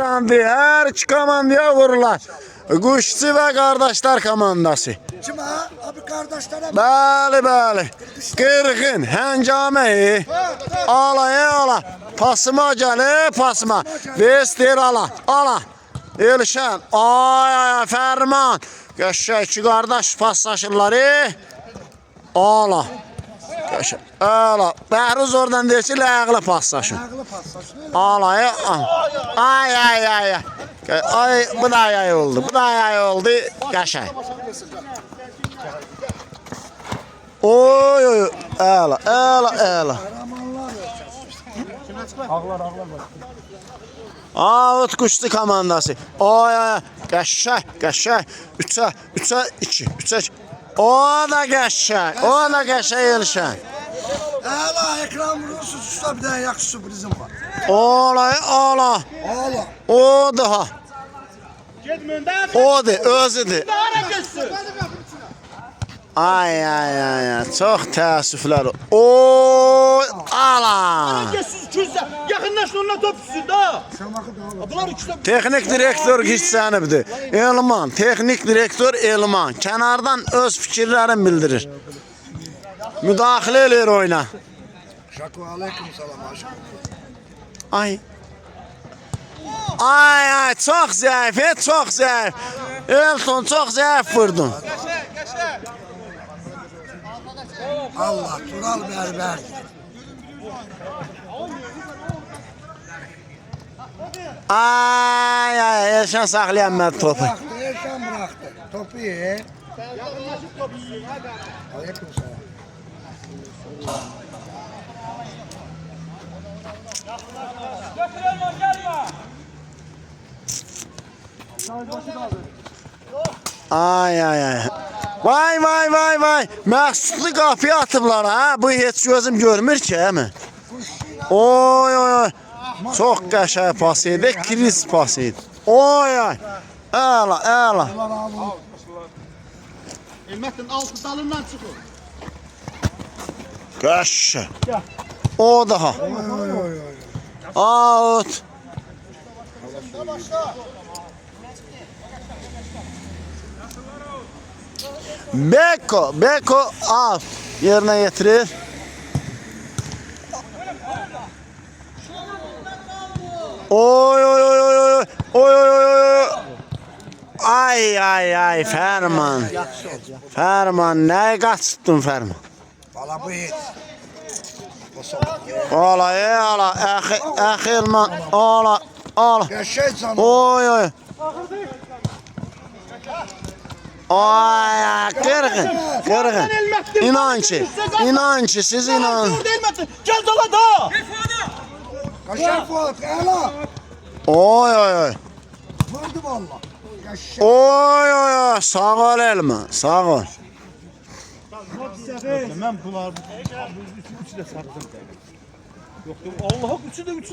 başlandı. Her iki komandaya vururlar. Kuşçu ve kardeşler komandası. Kim ha? Abi kardeşlere Bəli, bəli. Qırğın, həngaməyi. Ala. Pasıma gəlir, pasıma. Vestir ala. Elşən. Ay, Fərman. Qəşəng iki qardaş paslaşırlar. Ala. Qəşəng. Ala. Bəhruz oradan deyir ki, ləğli paslaşın. Ala. Ay. Ay, bu da yay oldu. Qəşəng. Oy. Əla. Out kuşçu komandası. Oy. Qəşəng. 3'ə 2. O da qəşəng Elşən. Əla ekran vurursunuz usta bir tane yaxşı sürprizim var. Ala. O daha. O da özüdür. Ay. Çox təəssüflər. Oy, ala. Yaxınlaşın onunla top tutsun da. Bunlar ikisi Texnik direktor gizlənibdir. Elman, texnik direktor Elman. Kənardan öz fikirlərini bildirir. Müdaxilə eləyir oyuna. Şako aleyküm salam aşkım. Ay, çox zəif. Elton çox zəif vurdun. Allah Tural berber. Ay, Elşən saxlayanmadı topu. Erkan bıraktı. Topu ye. Aleyküm salam. Ay. Vay. Məxsuslu qapıya atıblar ha. Bu heç gözüm görmür ki, həmi. Oy. Çox qəşəng pas idi, kriz pas idi. Oy. Əla. Elməttin altı dalından çıxır. Qəşəng. O daha. Out. Beko out. Yerine getirir. Oy. Ay, Fərman. Fərman, nəyə qaçıtdın Fərman? Valla bu et. Ala. Əxilman. Ala. Yaşay canım. Oy. Ay, qırğın. İnan ki, siz inan. Gel dola da. Kaşar Fuat. Ela. Oy. Vurdu valla. Yaşay. Oy. Sağ ol Elman, sağ ol. Ben bunlar üçü de sardım. Yok. Allah üçü de değil mi?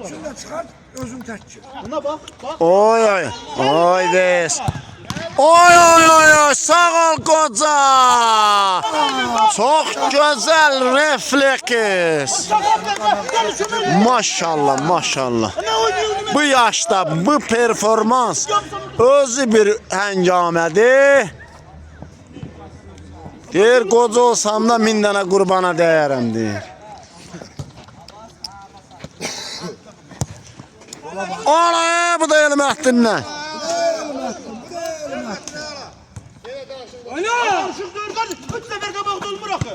Şunu da çıkart. Özüm tekçi. Buna bak. Oy. Des. Oy. Sağ ol qoca. Çox gözəl refleks. Maşallah. Bu yaşda bu performans özü bir həngamədir. Deyir, qoca olsam da 1000 dənə qurbana dəyərəm deyir. Ana, bu da Elmətdindən. Ana! Şu dörtler 3 sefer kabak dolmur akı.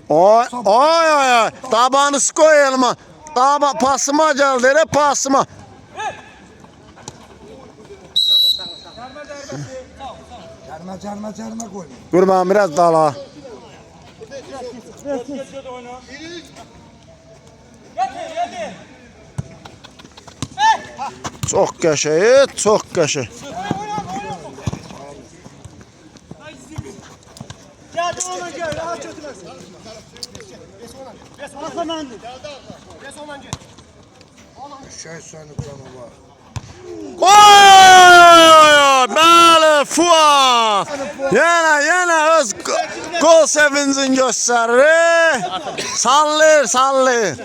Oy. Tabanı koy Elman. Pasıma gəldi, pasıma. Carma koyma. Qurban biraz dala. Çox qəşəng. Gel ona gel. Aç götürmesin. Aslanandı. Şey sönük canı var. Oy! Bəli! Bəli, Fuad. Yenə öz gol sevincini göstərir. Sallayır.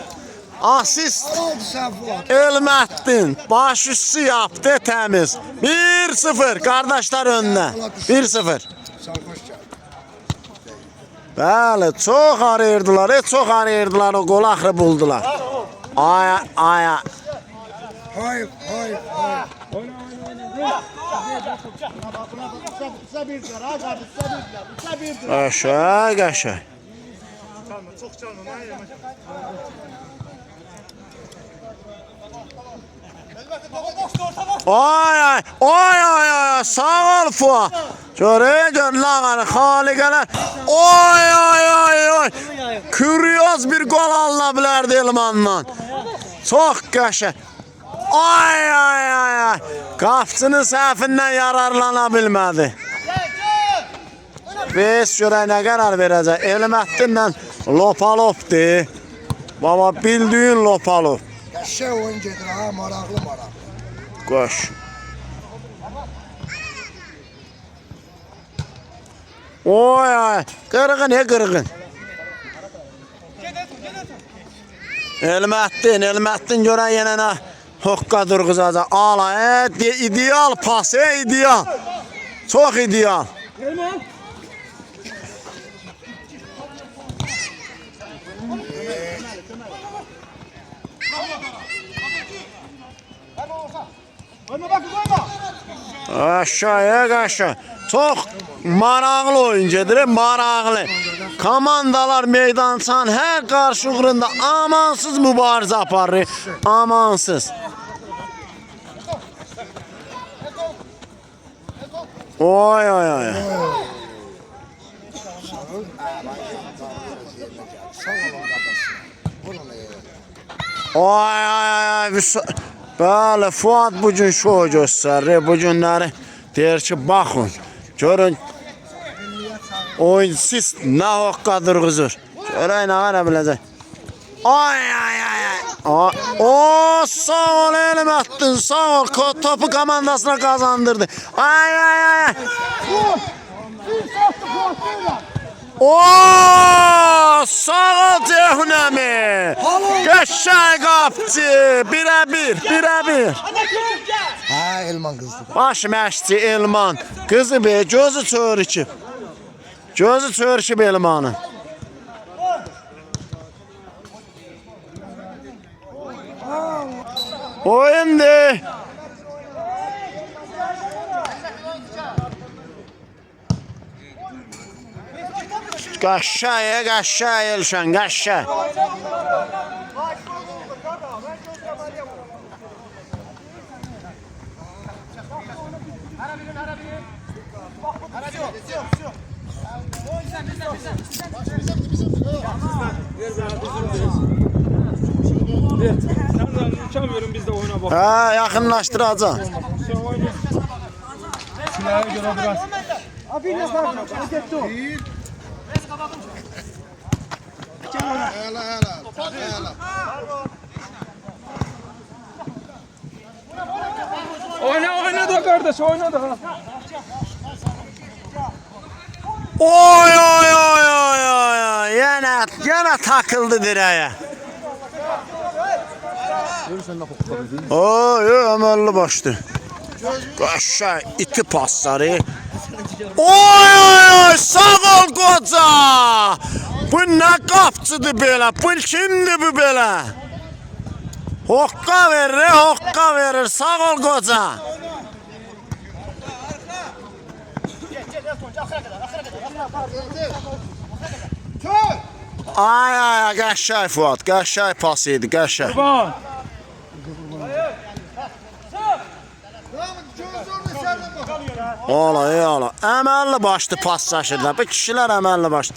Asist Oldu sen Fuat. Elməddin. Baş üstü yaptı təmiz. 1-0 qardaşlar önünə. 1-0. Sarhoş geldi. Bəli, çox arayırdılar, o qol axırı buldular. Aya. Hayır. Qəşəng. Ay, sağ ol Fuat. Gör lağanı, xaliqələr. Ay. Kuryoz bir gol alına bilərdi Elmandan. Çox qəşəng. Ay. Qapçının səhvindən yararlana bilmədi. Biz görək nə qərar verəcək. Elməddinlə Lopalopdur. Baba bildiyin Lopalop. Şey oyun gedir ha, maraqlı. Qoş. Oy, qırğın. Elməddin görən yenə nə hoqqa durğuzacaq. Ala, ideal pas, ideal. Çox ideal. Aşağı. Çox maraqlı oyun gedir, maraqlı. Komandalar meydançanın hər qarşı uğrunda amansız mübarizə aparır, amansız. Oy. Ay. Bəli, Fuad bu gün şou göstərir. Bu günləri deyir ki, baxın, görün oyun siz nə hoqqa durğuzur. Görək nə qəra biləcək. Ay. O, sağ ol Elməddin, sağ ol. Topu komandasına qazandırdı. Ay. O, sağ ol Ceyhunəmi. Qəşəng qapçı. Birə-bir. Ha, Elman kızdı. Baş məşqçi Elman. Qızı be, gözü çörüküb Elmanın. Oyundur. Qəşəng Elşən, qəşəng. Sen verin biz de oyuna bak. Hə, yaxınlaşdıracaq. Silahı göre biraz. Oyna da kardeş, oyna da. Oy. Yenə takıldı dirəyə. Oy, əməlli başdı. Qəşəng iti pasları. Oy, sağ ol qoca. Bu nə qapçıdır belə? Bu kimdir bu belə? Hoqqa verir. Sağ ol qoca. Ay, qəşəng Fuad, qəşəng pas idi, qəşəng. Ola. Əməlli başlı paslaşırlar. Bu kişilər əməlli başlı.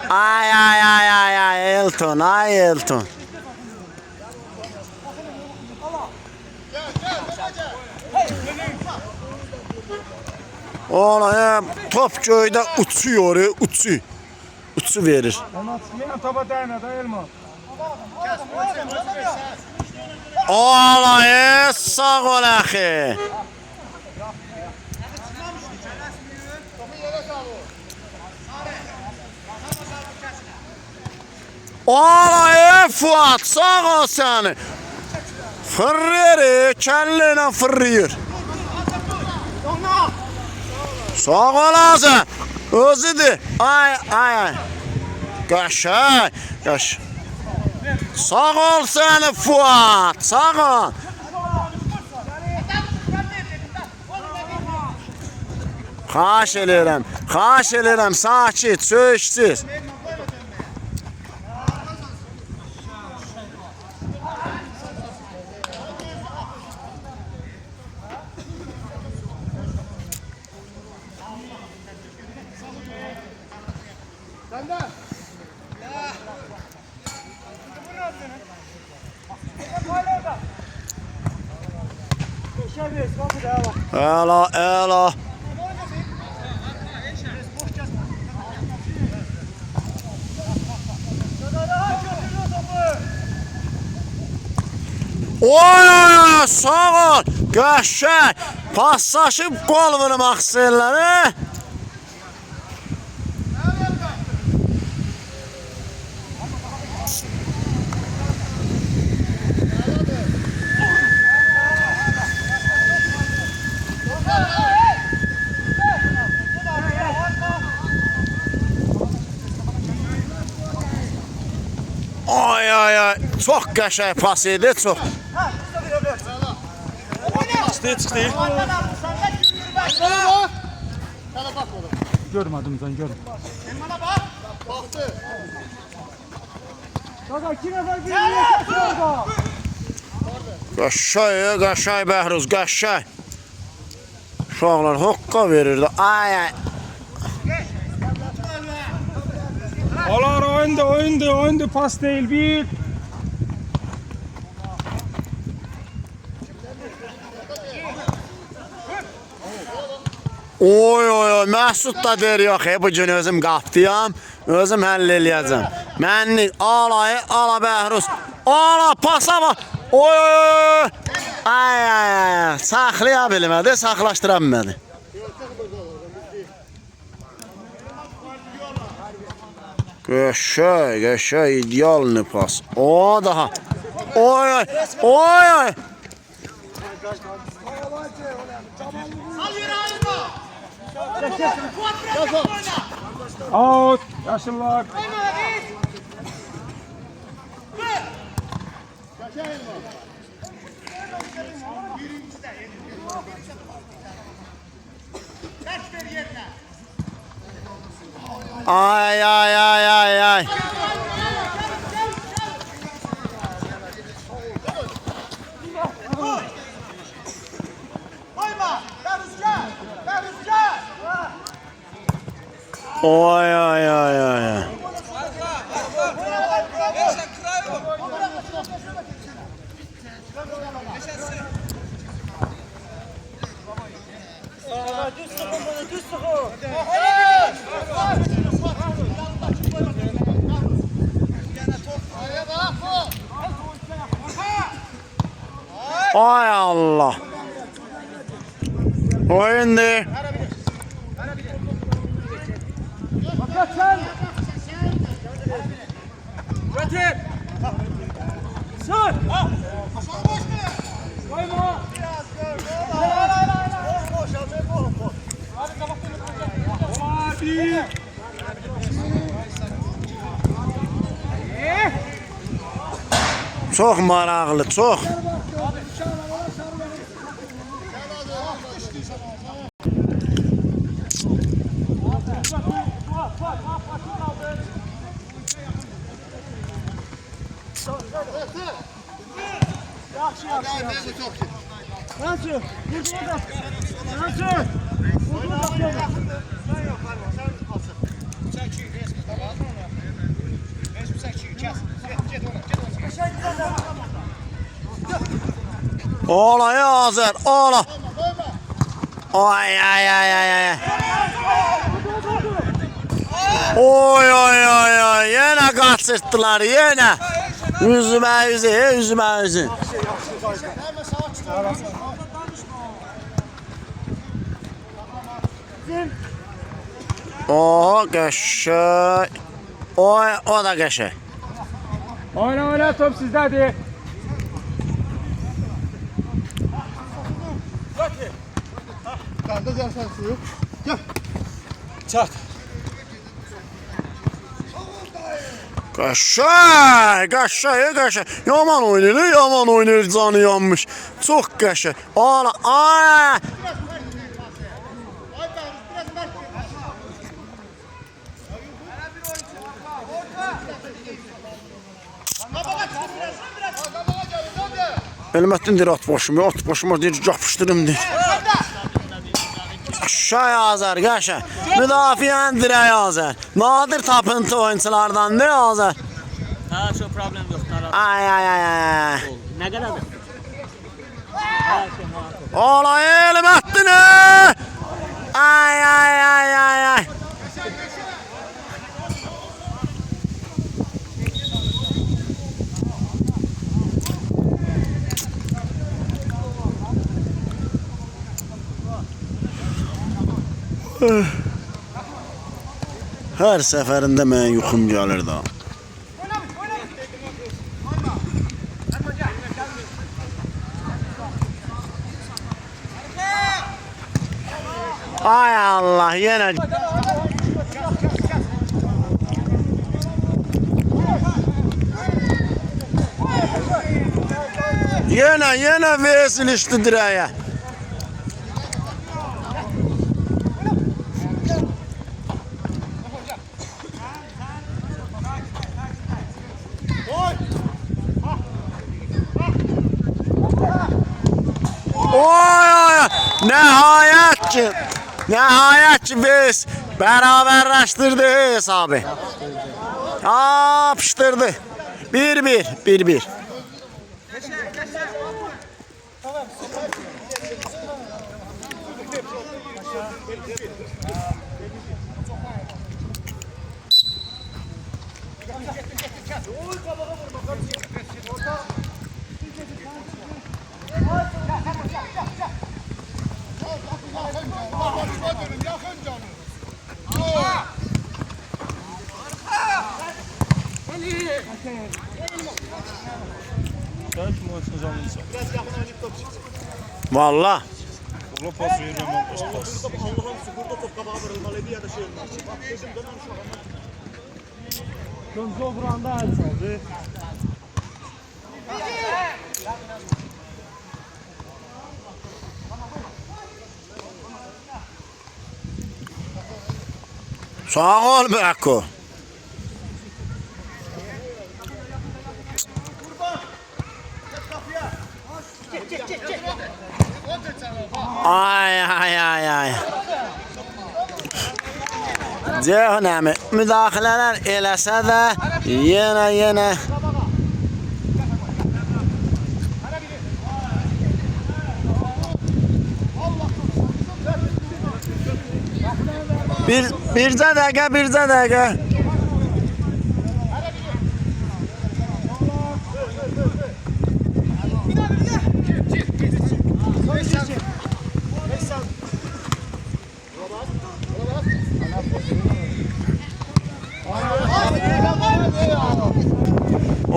Ay, Elton. Ola, top göydə uçuyor, uçu verir. Ona topa değmedi Elman. Olay, sağ ol axı. Olay, Fuat, sağ ol səni. Fırrır, kəllə fırrır. Sağ ol Azər. Özüdür. Ay, ay, ay. Qaşay, qaş. Sağ ol səni Fuat, sağ ol. Xahiş edirəm, sakit, söhüşsüz. Əla, əla. Oy, sağ ol. Qəşəng. Paslaşıb qol vurmaq istəyirlər, he? Ay, ay, ay. Çox qəşəng pas idi, çox. Çıxdı. Görmədim sən, görüm. Qəşəng Bəhruz, qəşəng. Uşaqlar hoqqa verirdi. Ay, ay. Alar oyundu, pas değil, bir. Oy, oy, oy, Məsud da deyir, yox, bu gün özüm qapdıyam, özüm həll eləyəcəm. Mənlik, alayı, ala Bəhruz, ala, pasa bax, oy, oy, oy, ay, ay, ay, saxlaya bilmədi, saxlaşdıra bilmədi. Qəşəng, idealni pas, o daha, oy, oy, oy, oy. Out, yaşlılar. Ay, ay, ay, ay, ay. Oy, ay, ay, ay, ay. Ay Allah. Oyundu. Sır. Koyma. Çox maraqlı, çox. Nasıl? Nasıl? Ola ya Azər, ola. Ay, ay, ay, ay, ay. Oy, oy, oy, oy. Yenə qaçırtdılar, yenə. Üzümə üzü, üzümə üzü. O qəşəng. O da qəşəng. Oyna top sizdədir. Karda dersen suyu. Gel. Çat. Qəşəng. Yaman oynayır, canı yanmış. Çox qəşəng. Ala, ay. Elmətdindir at başıma deyir, yapışdırım deyir. Şay Azər, qəşəng. Müdafiən dirək Azər. Nadir tapıntı oyunculardan ne Azər? Ha, şu problem yok. Ay. Ne kadardır? Ola Elmətdin. Ay. Hər səfərində mənə yuxum gəlir də. Ay Allah, yenə. Yenə vesilişdi dirəyə. Oy, nəhayət ki biz bərabərləşdirdi hesabı. Yapışdırdı. 1-1. Valla. Ola pas verirəm, pas. Döndü o buranda el çaldı. Sağ ol Beko. Ay. Cəhənnəmi müdaxilələr eləsə də yenə bircə dəqiqə.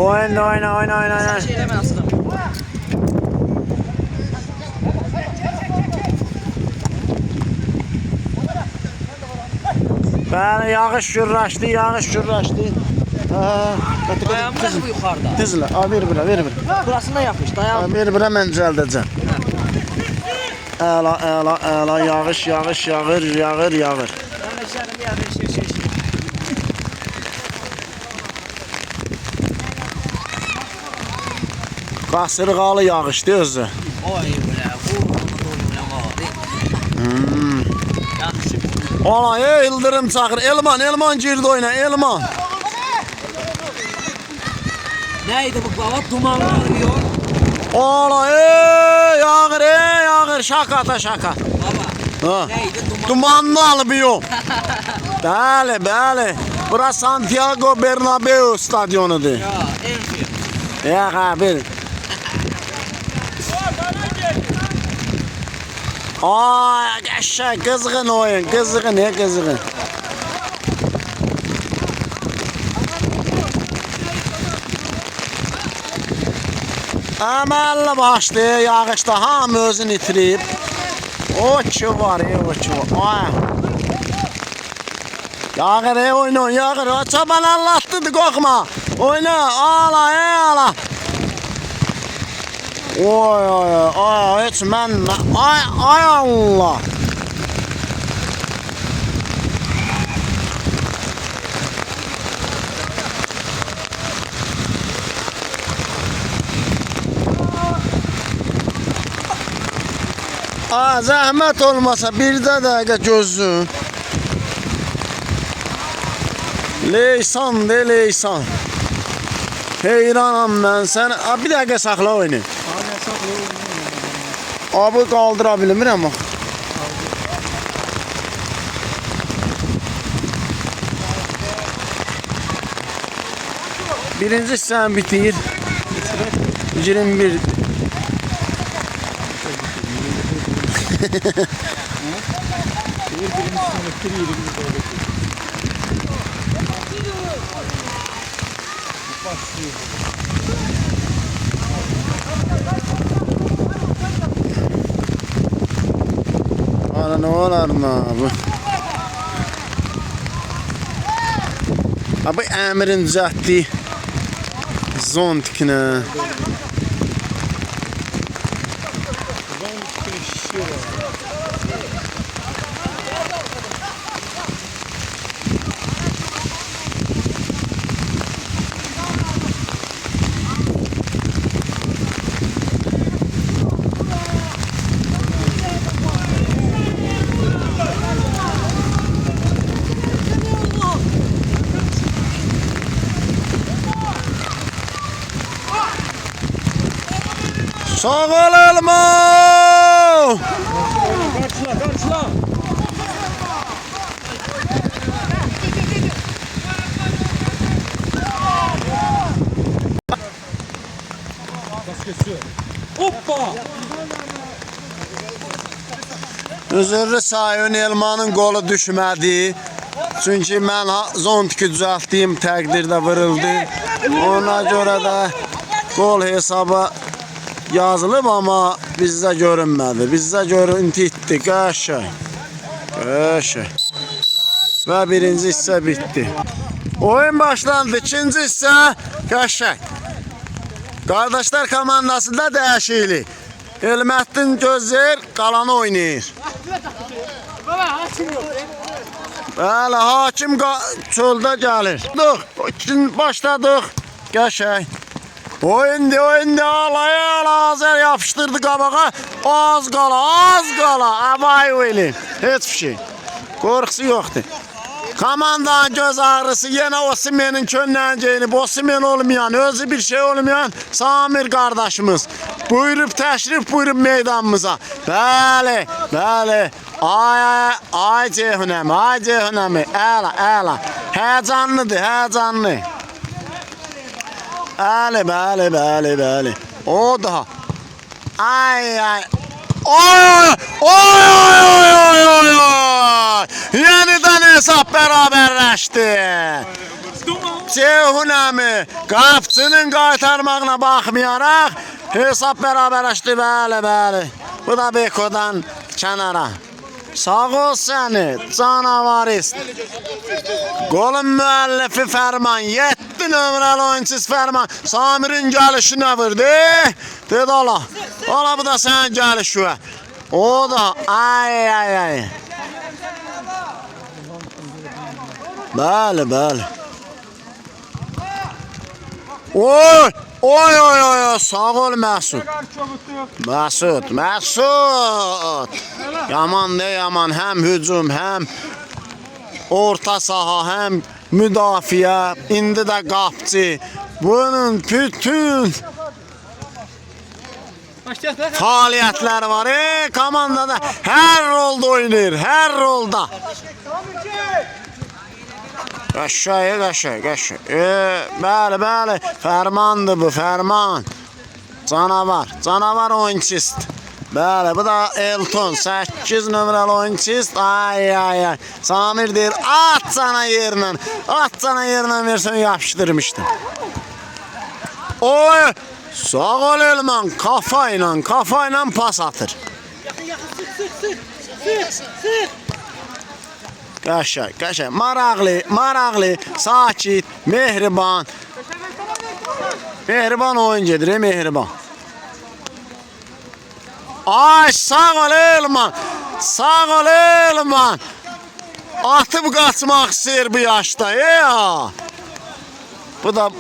Oyna. Şeyleme aslında. Bəli, yağış gürləşdi. Ayağımız bu yukarıda. Dizlə, ver. Burasına yapış, dayan. Ver, mən düzəldəcəm. Əla, yağış yağır. Ben meşerim bir yerde şey. Qasırğalı yağışdı özü. Oy bre, Yaxşı. Ana, Yıldırım çağır. Elman girdi oyuna, Elman. Neydi bu baba? Dumanlı yağıyor. Ana, yağır. Şaka. Baba. Ha. Neydi dumanlı? Dumanlı almıyor. Bəli. Bura Santiago Bernabéu stadionudur. Ya, Enfield. Ya, ver. Ay, qəşəng, qızğın oyun, qızğın, qızğın. Əməlli başlı yağışda hamı özünü itirib. O ki var, o ki var. Ay. Yağır, oyna, yağır. Çoban Allah'tıdır, qorxma. Oyna, ala, ala. Oy, oy, oy, heç mən, ay Allah. Zəhmət olmasa bircə dəqiqə gözün. Leysan de leysan. Heyranam mən sənə. Bir dəqiqə saxla oyunu. Abi qaldıra bilmirəm bax. Birinci hissəni bitir. 21. Ana ne olar mı abi? Abi Əmirin düzəltdiyi zontikini. Sağ ol Elmo! Karşıla, karşıla. Bas kesiyor. Hoppa! Üzürlü sayın Elmanın qolu düşmədi. Çünki mən zontiki düzəltdiyim təqdirdə vuruldu. Ona görə də qol hesabı yazılıb amma bizdə görünmədi. Bizdə görüntü itdi. Qəşəng. Qəşəng. Və birinci hissə bitdi. Oyun başlandı. İkinci hissə qəşəng. Qardaşlar komandasında dəyişiklik. Elməddin gözləyir, qalanı oynayır. Bəli, hakim çöldə gəlir. Başladıq. Qəşəng. Oyundu, alaya Azər yapışdırdı qabağa. Az qala. Avay oynayın. Heç bir şey. Qorxusu yoxdur. Komandanın göz ağrısı yenə Osimhenin könlən geyinib. Osimhen olmayan, özü bir şey olmayan Samir qardaşımız. Buyurub təşrif buyurub meydanımıza. Bəli. Ay Ceyhunəmi. Əla. Həyəcanlı. Bəli. O daha. Ay. Oy. Yenidən hesab bərabərləşdi. Ceyhunəmi qapçının qaytarmağına baxmayaraq hesab bərabərləşdi. Bəli. Bu da Beko'dan kənara. Sağ ol səni, canavarist. Qolun müəllifi Fərman, 7 nömrəli oyunçusu Fərman. Samir'in gəlişinə vurdu. Dedi Allah. Ola bu da sənin gəlişi. O da ay. Bəli. Oy, sağ ol Məsud. Yaman, həm hücum, həm orta saha, həm müdafiə, indi də qapçı. Bunun bütün fəaliyyətləri var. Komandada hər rolda oynayır, hər rolda. Qəşəng. Bəli. Fərmandır bu, Fərman. Canavar oyunçusu. Bəli, bu da Elton 8 nömrəli oyunçu. Ay ay ay. Samir deyir, at sana yerlə. At sana yerlə versən yapışdırmışdım. Oy! Sağ ol Elman, kafayla pas atır. Sık. Qəşəng, maraqlı, sakit, mehriban. Mehriban oyun gedir, mehriban. Ay, sağ ol Elman. Atıp qaçmaq istəyir bu yaşda, ya. Bu da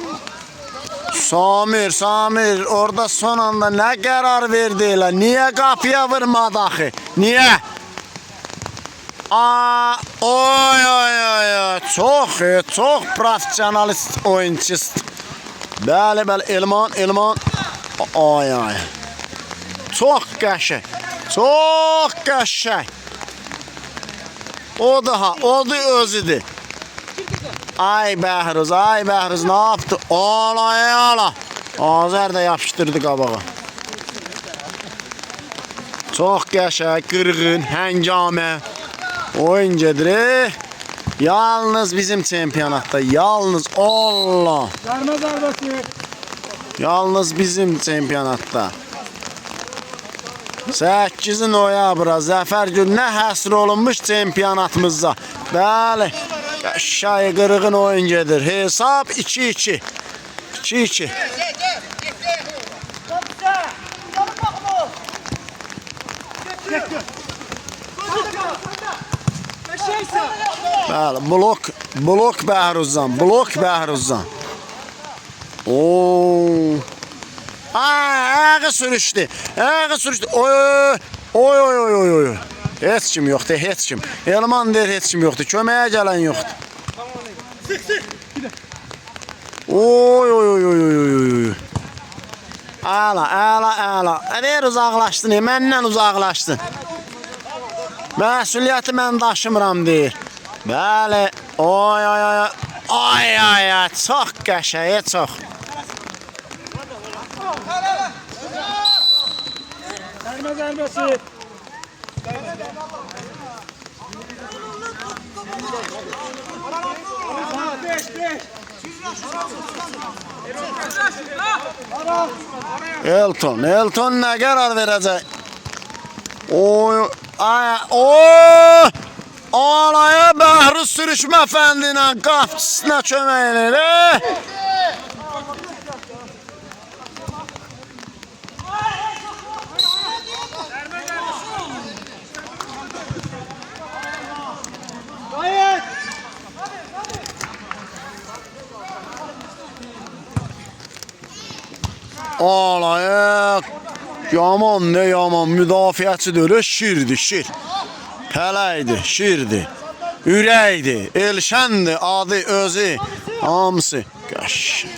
Samir, orada son anda nə qərar verdi elə? Niyə qapıya vurmadı axı? Niyə? Oy. Çox profesionalist oyunçusu. Bəli, Elman. Ay. Çox qəşəng. O da özüdür. Ay Bəhruz, ne yaptı? Ala. Azər da yapışdırdı qabağa. Çox qəşəng, qırğın, həngamə. Oyun gedir. Yalnız bizim çempionatda, yalnız Allah. Yarma zarbası. Yalnız bizim çempionatda. 8 noyabra Zəfər gününə həsr olunmuş çempionatımızda. Bəli. Qəşəng qırğın oyun gedir. Hesab 2-2. 2-2. Bəli, blok Bəhruzdan. Oo. Ayağı sürüşdü. Oy. Heç kim yoxdur, heç kim. Elman deyir, heç kim yoxdur. Köməyə gələn yoxdur. Sık. Oy. Ala. Ver uzaqlaşdın, məndən uzaqlaşdın. Məsuliyyəti mən daşımıram deyir. Bəli. Oy. Ay. Çox qəşəng, çox. Yarma zarbası. Elton nə qərar verəcək? Alaya Bəhruz sürüşmə fəndinə qapçısına kömək edir. Alaya yaman müdafiəçi deyil, şir. Pələkdir, şirdir, ürəkdir, Elşəndir, adı, özü, hamısı. Qəşəng.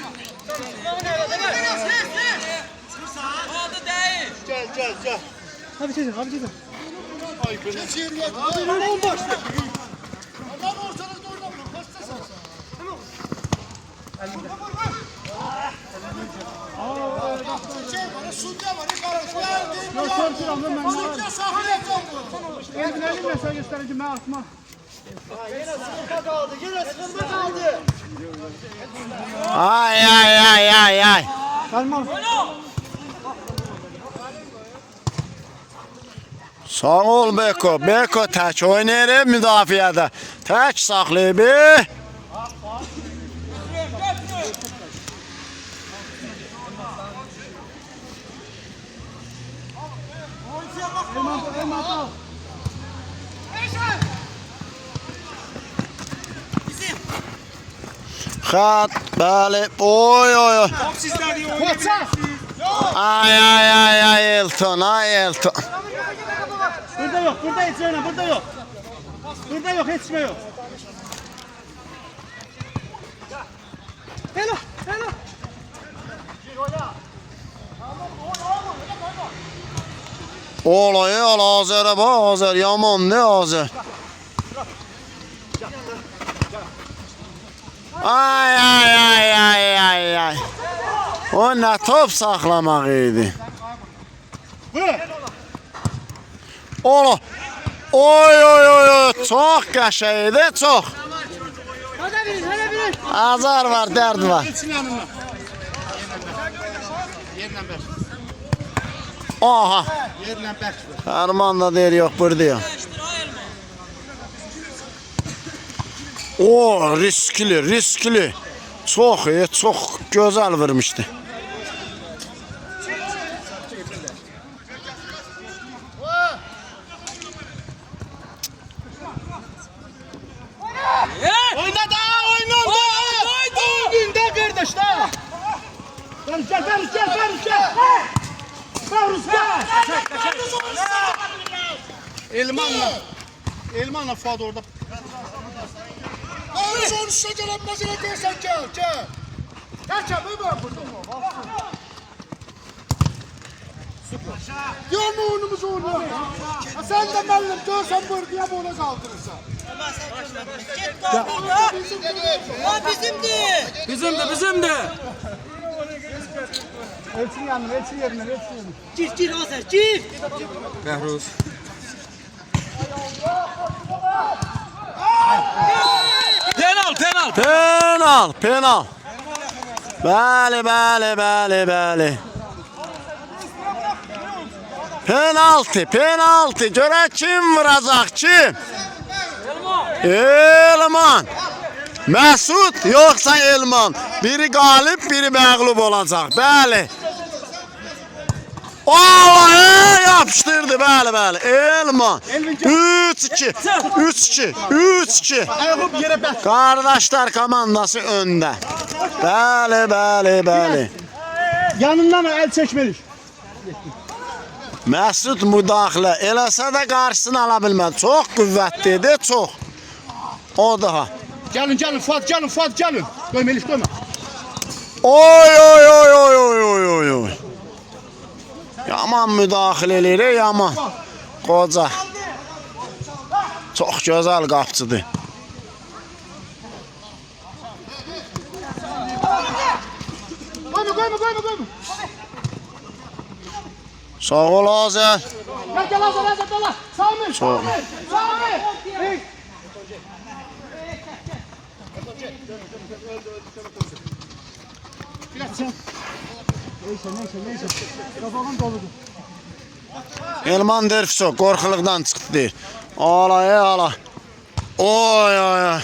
Gel. Abi çekin. Elimle sen gösterince ben atma. Yine sıkıntı kaldı. Ay. Kalmaz. Sağ ol Beko. Beko tək oynayır müdafiədə. Tək saxlayıb. Xat, bəli. Oy. Ay Elton. Burada yok, burada yok. Burada yok, yetişme yok. Hello. Olayı al Azərə bax, Azər yaman ne Azər. Ay. O nə top saxlamaq idi. Ola. Oy oy oy oy. Çox qəşəng idi, çox. Azar var, dərd var. Aha. Fərman da deyir, yox, buradayım. O, riskli, riskli. Çox iyi, çox gözəl vurmuşdu. Oyna da, oyna da. Oyna da kardeş da. Barış gel, Barış gel, Barış gel. Barış gel. Elmanla Fuat orada. Barış onu şekelenmesine dersen gel, gel. Gel, bir bak burada. Görme oyunumuzu oynuyor. Sen de benimle görsen bırgıya böyle kaldırırsan. Bizimdi. Elçin yanına, elçin yerine, elçin yerine. Gir Azər, gir. Penal, penal. Bəli, bəli, bəli, bəli. Penaltı, penaltı. Görək kim vuracaq, kim? Elman. Məsud yoxsa Elman. Biri qalib, biri məğlub olacaq. Bəli. Allah'a yapıştırdı, bəli, bəli. Elman. 3-2. 3-2. 3-2. Ayağım yere bak. Kardeşler komandası önde. Bəli, bəli, bəli. Yanından el çekmelik. Məsud müdaxilə eləsə də qarşısını ala bilmədi. Çox qüvvətlidir, çox. O daha. Gelin gelin Fuat gelin Fuat gelin. Koymelik koyma. Oy oy oy oy oy oy oy oy. Yaman müdaxilə eləyir, yaman. Qoca. Çox gözəl qapçıdır. Koyma. Sağ ol Azər. Gel Azər dala. Sami. Sağ ol. Sami. Neyse. Kafamın doludur. Elman Derfso qorxuluqdan çıxdı deyir. Ala. Oy oy oy.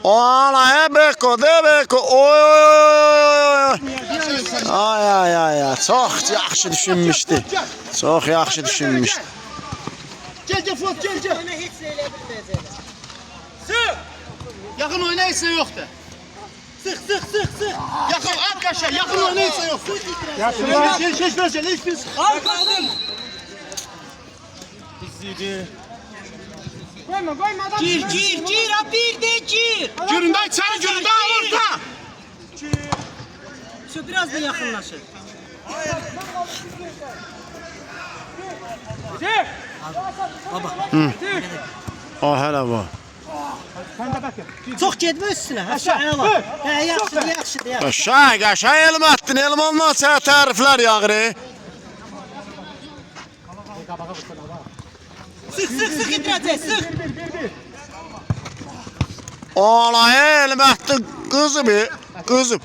Ala Beko de Beko. Oy oy oy. Ay. Çox yaxşı düşünmüşdü. Çox yaxşı düşünmüşdü. Gel Fuat gel. Sık. Yakın oynayırsa yoktu. Sık. Yakın arkadaşlar yakın oynayırsa yok. Gel. Hiçbir. Kalkın. Koyma adam. Gir, ha bir de gir. Görün daha içeri görün daha orta. Şu biraz da yakınlaşın. O hələ bu. Çox getmə üstünə. Aşağı ala. Yaxşıdır. Qəşəng elmətdin. Elmandan sənə təriflər yağır. Sık getirəcək, sık. Ala elmətdin qızıb.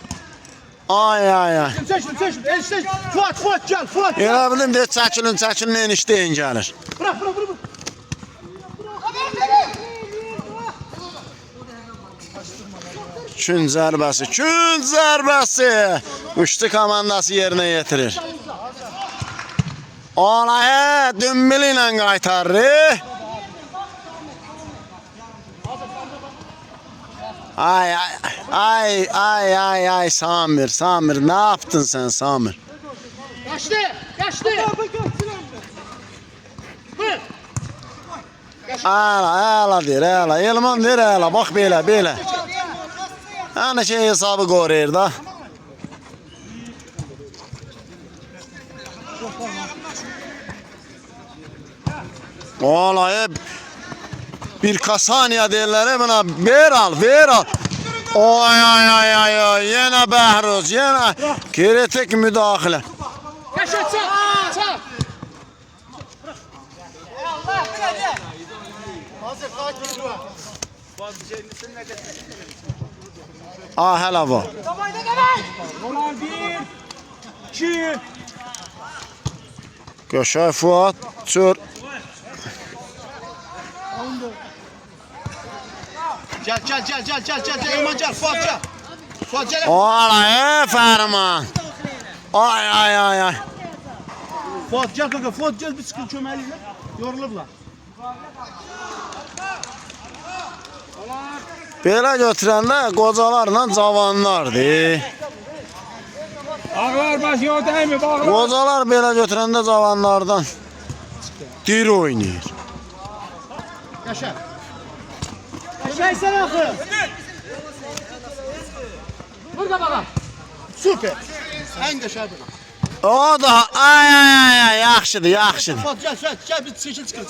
Ay. Seçtim. Fuat gel. Fuat. Elə bilim de çəkilin enişdeyin gəlir. Bırak. Kün zərbəsi. Üçlü komandası yerinə yetirir. Ala dümbili ilə qaytarır. Ay Samir, ne yaptın sen Samir? Kaçtı. Bırak. Əla deyir, əla. Elman deyir, əla. Bax belə. Yəni şey hesabı qoruyur da. Olay bir kasaniya deyirlər buna. Ver al. Oy. Yenə Bəhruz, yenə kritik müdaxilə. Yaşa çal. Hələ var. Olan 1, 2. Qəşəng Fuad çör. Gel Elman gel Fuat gel. Fuat gel. Ola Fərman. Ay. Fuat gel kanka Fuat gel bir sıkıntı çömeliyle. Yorulurlar. Belə götürəndə qocalarla cavanlardır. Ağlar baş yok değil mi? Bağlar. Qocalar belə götürəndə cavanlardan diri oynayır. Yaşa. Yaşa sen akı. Burada bakalım. Süper. En yaşa bu. O da ay yaxşıdır. Fuat gel bir çekil çıkır.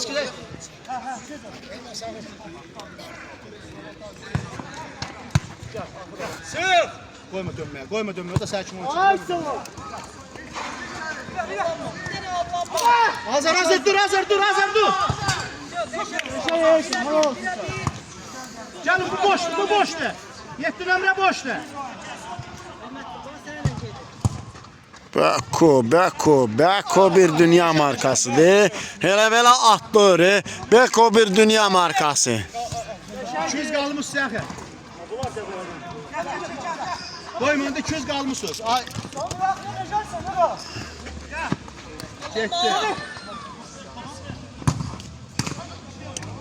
Sık. Koyma dönmeye. O da sakin ol. Ay Hazır dur. Canım bu boş ne? Yettin Emre boş ne? Beko bir dünya markasıdır. Hele belə atları Beko bir dünya markası. 200 kalmış size. Koymayın da 200 kalmışsınız. Ay. Gitti.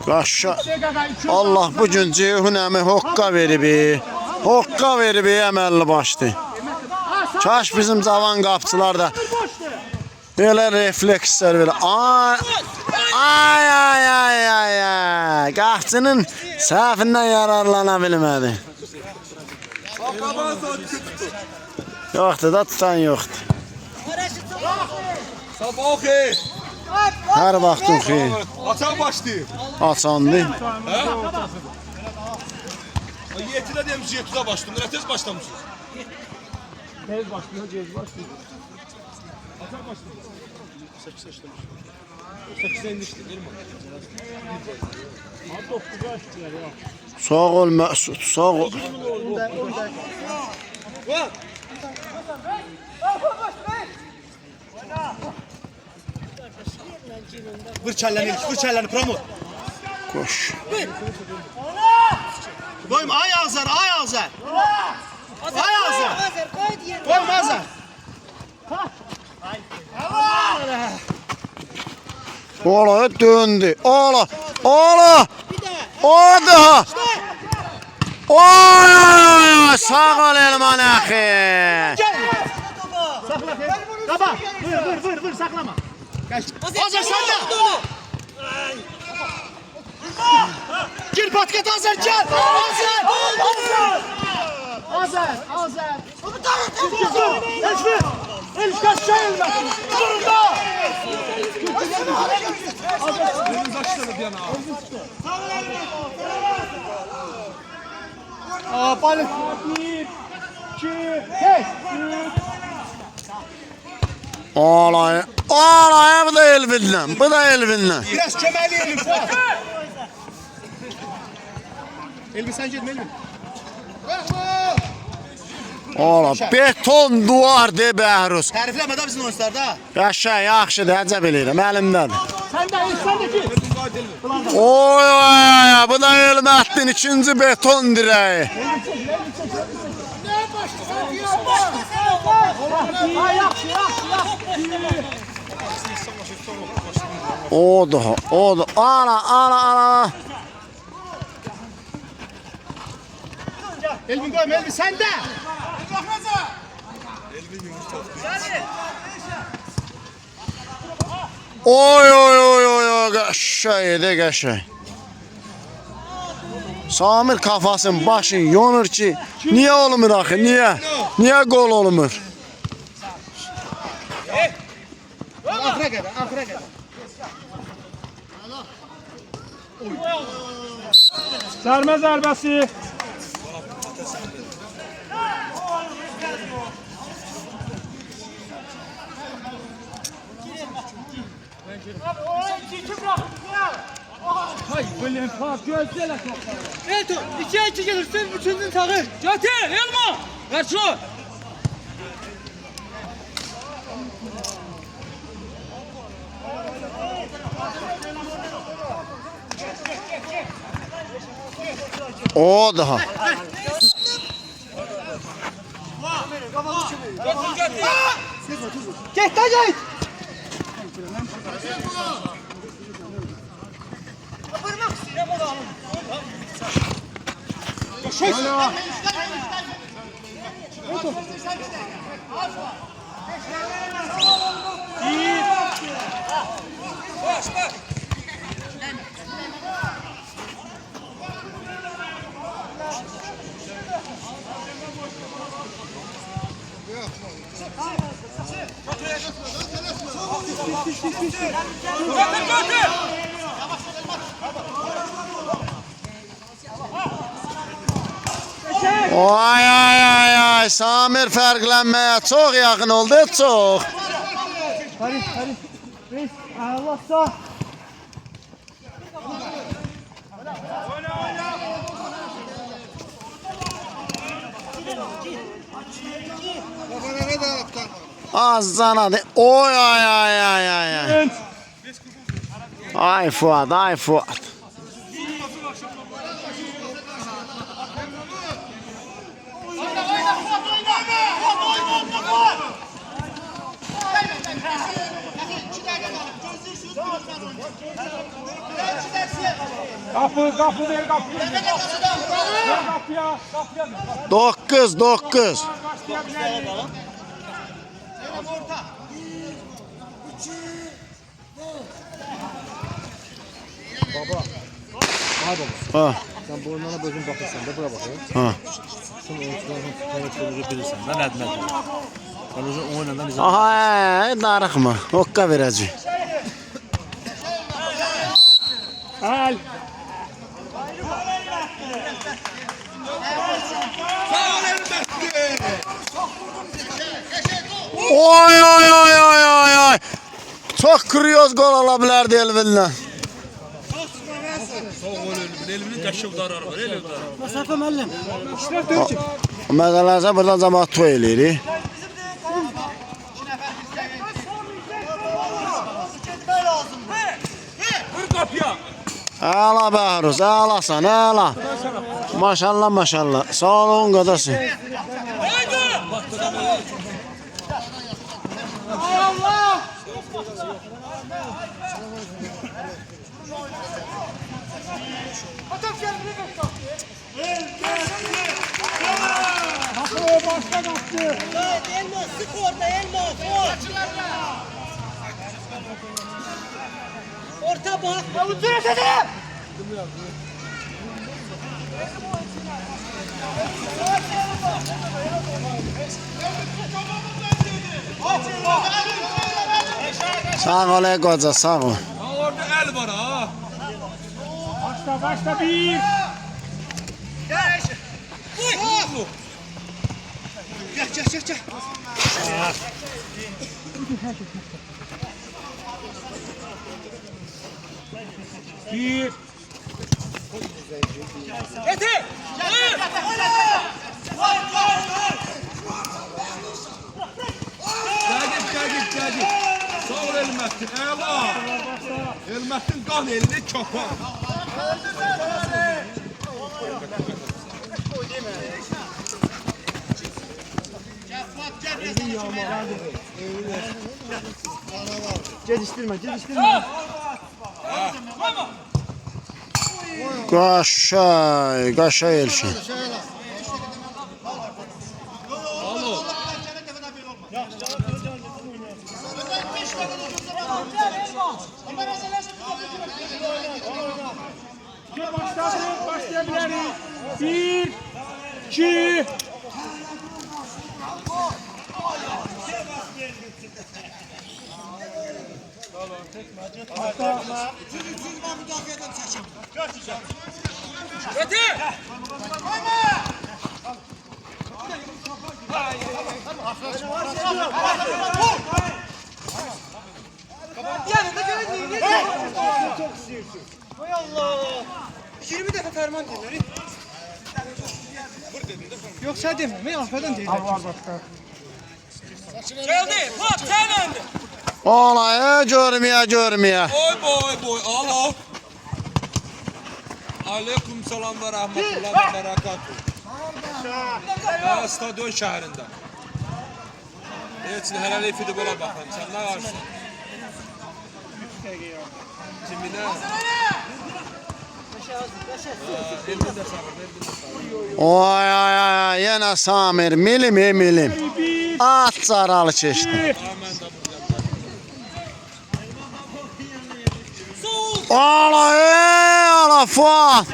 Qaşa Allah bu gün Ceyhun əmi hoqqa verib. Hoqqa verib əməlli başdı. Kaş bizim cavan qapçılar da belə reflekslər verir. Ay. Qapçının səhvindən yararlana bilmədi. Yoxdur da tutan yoxdur. Sabah xeyir. Hər vaxtın xeyir. Açaq başlayır. Açandı. Yetinə deyim, 7-də başlayın. Nə tez başlamışsınız? Tez başlıyor. Açak başlıyor. 8 başlamış. 8'e inmişti değil mi? Abi 9'a açtılar ya. Sağ ol Məsud, sağ ol. Vur çelleni Pramod. Koş. Koyma ay Azar. Koyma Azar. Ola döndü. Ola. O daha. Oy, sağ ol Elman axı. Sakla. Kaba. Vur saklama. Azar sen de. Gir patkat Azar gel. Azar. Elif kaç çay elmasın. Durun da. Balık. 1, 2, 5. Ola, bu da Elvin'den. Biraz çömeleyelim Fuat. Elbi sen gelme Elbi. Ola, beton duvar de Bəhruz. Tərifləmə də bizim oyuncularda. Qəşəng, yaxşıdır, əcəb eləyirəm, əlimdədir. Sən də ki. Oy, bu da Elməddin ikinci beton dirəyi. O da. Ala. Elvin koyma Elvin sen de. Oy, qəşəng. Samir kafasın, başın yonur ki, niye olmur axı, niye? Niye gol olmur? Axıra qədər. Sərmə zərbəsi. Hay bilin pak gözle Evet, 2-2 gelirsin, üçüncü takır. Götür, Elma. Ver şu. O daha. Git de git. Ay ay ay ay. Samir fərqlənməyə çox yaxın oldu, çox. Haris. Reis, Allah sağ. Az canadı. Oy ay ay ay ay ay. Ay Fuad, ay Fuad. Kapı ver kapıyı. Ver kapıya. 9. Ha. Sen bu oyunlara bölüm bakırsan da bura bakıyor. Ha. Sen oyuncuların bilirsen. Ben adına. Ben uzun oynadan izah. Aha, darıxma. Hokka verəcək. Al. Oy oy oy oy oy oy. Çox kuryoz gol ola bilərdi Elvinlə. Elvinin qəşəvdarı var, elvdarı. Mustafa müəllim. Məzələrsə buradan cəmaat toy eləyirik. Vur qapıya. Əla Bəhruz, əlasan, əla. Maşallah, maşallah. Sağ olun, qadası. Allah! Atak kendini bekle. Kapı başta kaptı. Elma sık orada Elma. Orta bak. Ya uçur dedi. Sağ ol, ey qoca, sağ ol. Ha orada el var ha. Başta bir. Gel. Gel. Bir. Getir. Gəldik. Sağ ol Elməttin, əla. Elməttin qan elini köpək. Gediştirme. Qaşay elşin. Başlayabiliriz. Bir, iki. Getir. Hay Allah. 20 dəfə fərman deyirlər. Yox, sən demə, arxadan deyirlər. Geldi. Fuat sen öndü. Ola, görmeye. Boy. Alo. Aleyküm selam ve rahmetullah ve berekatuhu. Stadyon şehrinde. Evet, şimdi helal futbola bakın. Sen ne varsın? Kimine? Elinde sabır. Oy, yine Samir, milim. At zaralı çeşdi. Amen de burada. Ala Fuat.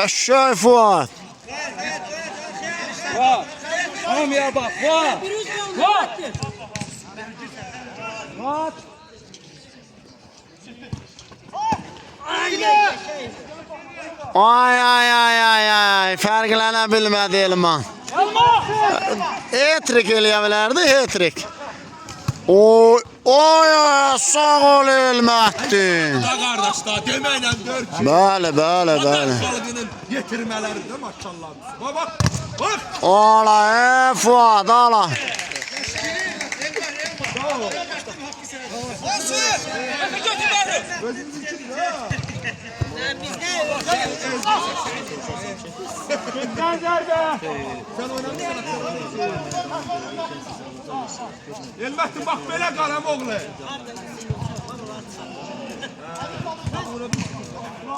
Eşşoy Fuat. Tamam ya bak. Fuat. Ay, fərqlənə bilmədi Elman. Hat-trick eləyə bilərdi, hat-trick. Oy, sağ ol Elmətdin. Da kardeş da demeyle dör ki. Bəli. Vatan xalqının yetirmələrində maşallah. Bak. Ala, Fuat, ala. Elbette bak böyle karam oğlu.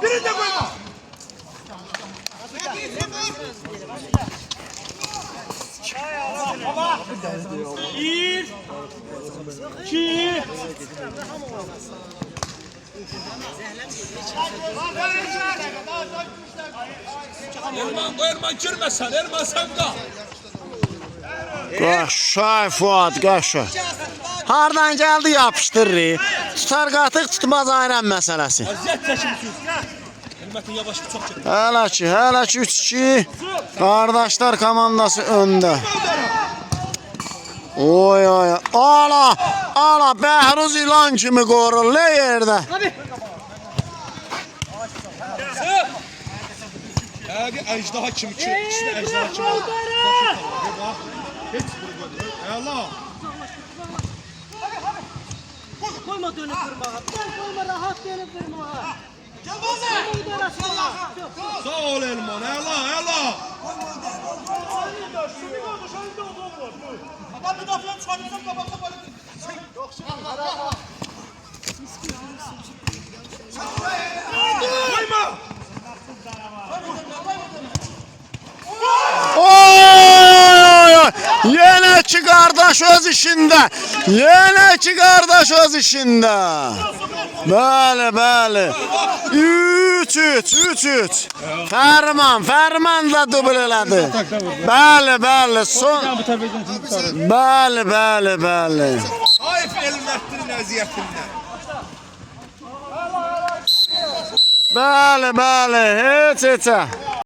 Biri de koyma. Bir. İki. Erman girmesen, Erman sen de. Qaşay Fuat, qaşay. Hardan gəldi yapışdırır. Tutar qatıq, tutmaz ayran məsələsi. Aziyet çekimsiz. Elmetin yavaşlığı çok çekim. Hələ ki 3-2. Qardaşlar komandası öndə. Oy. Ala, Bəhruz ilan kimi qorur, nə yerdə? Ejdaha kimi ki, ikisi de ejdaha kimi. Bak, hiç bunu görmüyor. Allah. Koyma dönüp kırmağa. Koyma rahat dönüp kırmağa. Sağ ol Elman, Allah. Adam müdafiyen çıkartırsam kapatsa böyle. Koyma. Oy! Yenə ki qardaş öz işində. Bəli. 3-3. Fərman da dubl elədi. Bəli. Son. Bəli. Ayıp Elmettin əziyyətindən. Bəli, heç.